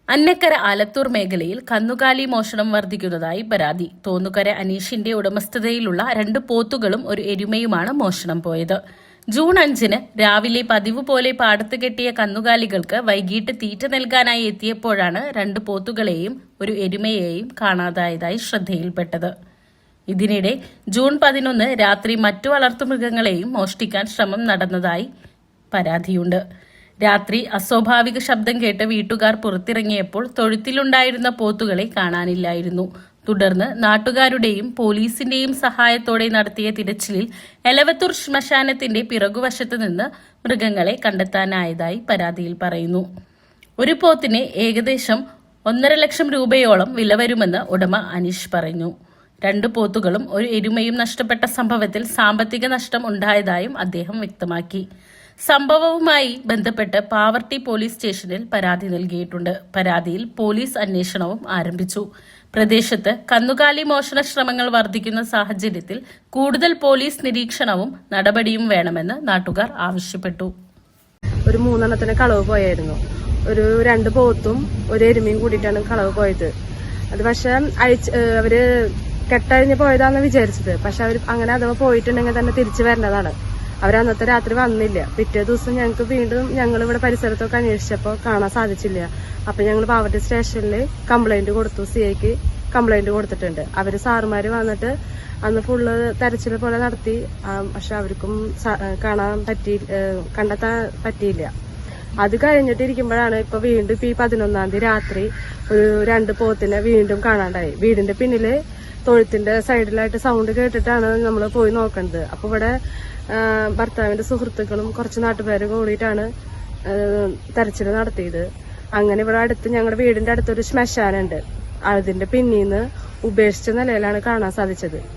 അന്നക്കര ആലത്തൂർ മേഖലയിൽ കന്നുകാലി മോഷണം വർദ്ധിക്കുന്നതായി പരാതി. തോന്നുകര അനീഷിന്റെ ഉടമസ്ഥതയിലുള്ള 2 പോത്തുകളും ഒരു എരുമയുമാണ് മോഷണം പോയത്. ജൂൺ 5-ന് രാവിലെ പതിവ് പോലെ പാടത്ത് കെട്ടിയ കന്നുകാലികൾക്ക് വൈകിട്ട് തീറ്റ നൽകാനായി എത്തിയപ്പോഴാണ് 2 പോത്തുകളെയും ഒരു എരുമയെയും കാണാതായതായി ശ്രദ്ധയിൽപ്പെട്ടത്. ഇതിനിടെ ജൂൺ 11 രാത്രി മറ്റു വളർത്തുമൃഗങ്ങളെയും മോഷ്ടിക്കാൻ ശ്രമം നടന്നതായി പരാതിയുണ്ട്. രാത്രി അസ്വാഭാവിക ശബ്ദം കേട്ട് വീട്ടുകാർ പുറത്തിറങ്ങിയപ്പോൾ തൊഴുത്തിലുണ്ടായിരുന്ന പോത്തുകളെ കാണാനില്ലായിരുന്നു. തുടർന്ന് നാട്ടുകാരുടെയും പോലീസിന്റെയും സഹായത്തോടെ നടത്തിയ തിരച്ചിലിൽ എലവത്തൂർ ശ്മശാനത്തിന്റെ പിറകുവശത്ത് നിന്ന് മൃഗങ്ങളെ കണ്ടെത്താനായതായി പരാതിയിൽ പറയുന്നു. ഒരു പോത്തിന് ഏകദേശം 1.5 ലക്ഷം രൂപയോളം വില വരുമെന്ന് ഉടമ അനീഷ് പറഞ്ഞു. 2 പോത്തുകളും ഒരു എരുമയും നഷ്ടപ്പെട്ട സംഭവത്തിൽ സാമ്പത്തിക നഷ്ടം ഉണ്ടായതായും അദ്ദേഹം വ്യക്തമാക്കി. സംഭവവുമായി ബന്ധപ്പെട്ട് പാവർട്ടി പോലീസ് സ്റ്റേഷനിൽ പരാതി നൽകിയിട്ടുണ്ട്. പരാതിയിൽ പോലീസ് അന്വേഷണവും ആരംഭിച്ചു. പ്രദേശത്ത് കന്നുകാലി മോഷണ ശ്രമങ്ങൾ വർദ്ധിക്കുന്ന സാഹചര്യത്തിൽ കൂടുതൽ പോലീസ് നിരീക്ഷണവും നടപടിയും വേണമെന്ന് നാട്ടുകാർ ആവശ്യപ്പെട്ടു. ഒരു 3 എണ്ണത്തിന് കളവ് പോയായിരുന്നു. ഒരു 2 പോത്തും ഒരു എരുമയും കൂടിയിട്ടാണ് കളവ് പോയത്. അത് പക്ഷെ അവര് കെട്ടഴിഞ്ഞ് പോയതാന്ന് വിചാരിച്ചത്. പക്ഷെ അവർ അങ്ങനെ അഥവാ പോയിട്ടുണ്ടെങ്കിൽ തന്നെ തിരിച്ചു വരേണ്ടതാണ്. അവരന്നത്തെ രാത്രി വന്നില്ല. പിറ്റേ ദിവസം ഞങ്ങൾക്ക് വീണ്ടും ഞങ്ങൾ ഇവിടെ പരിസരത്തൊക്കെ അന്വേഷിച്ചപ്പോൾ കാണാൻ സാധിച്ചില്ല. അപ്പൊ ഞങ്ങൾ പാവർട്ടി സ്റ്റേഷനിൽ കംപ്ലൈന്റ് കൊടുത്തു. CIക്ക് കംപ്ലൈന്റ് കൊടുത്തിട്ടുണ്ട്. അവര് സാറുമാര് വന്നിട്ട് അന്ന് ഫുള്ള് തെരച്ചിൽ പോലെ നടത്തി. പക്ഷെ അവർക്കും കണ്ടെത്താൻ പറ്റിയില്ല. അത് കഴിഞ്ഞിട്ടിരിക്കുമ്പോഴാണ് ഇപ്പൊ വീണ്ടും ഈ 11-ാം തീയതി രാത്രി ഒരു 2 പോത്തിനെ വീണ്ടും കാണാണ്ടായി. വീടിന്റെ പിന്നില് തൊഴുത്തിന്റെ സൈഡിലായിട്ട് സൗണ്ട് കേട്ടിട്ടാണ് നമ്മൾ പോയി നോക്കുന്നത്. അപ്പൊ ഇവിടെ ഭർത്താവിന്റെ സുഹൃത്തുക്കളും കുറച്ച് നാട്ടുപേരും കൂടിയിട്ടാണ് തെരച്ചിൽ നടത്തിയത്. അങ്ങനെ ഇവിടെ അടുത്ത് ഞങ്ങളുടെ വീടിന്റെ അടുത്തൊരു ശ്മശാനുണ്ട്. അതിന്റെ പിന്നീന്ന് ഉപേക്ഷിച്ച നിലയിലാണ് കാണാൻ സാധിച്ചത്.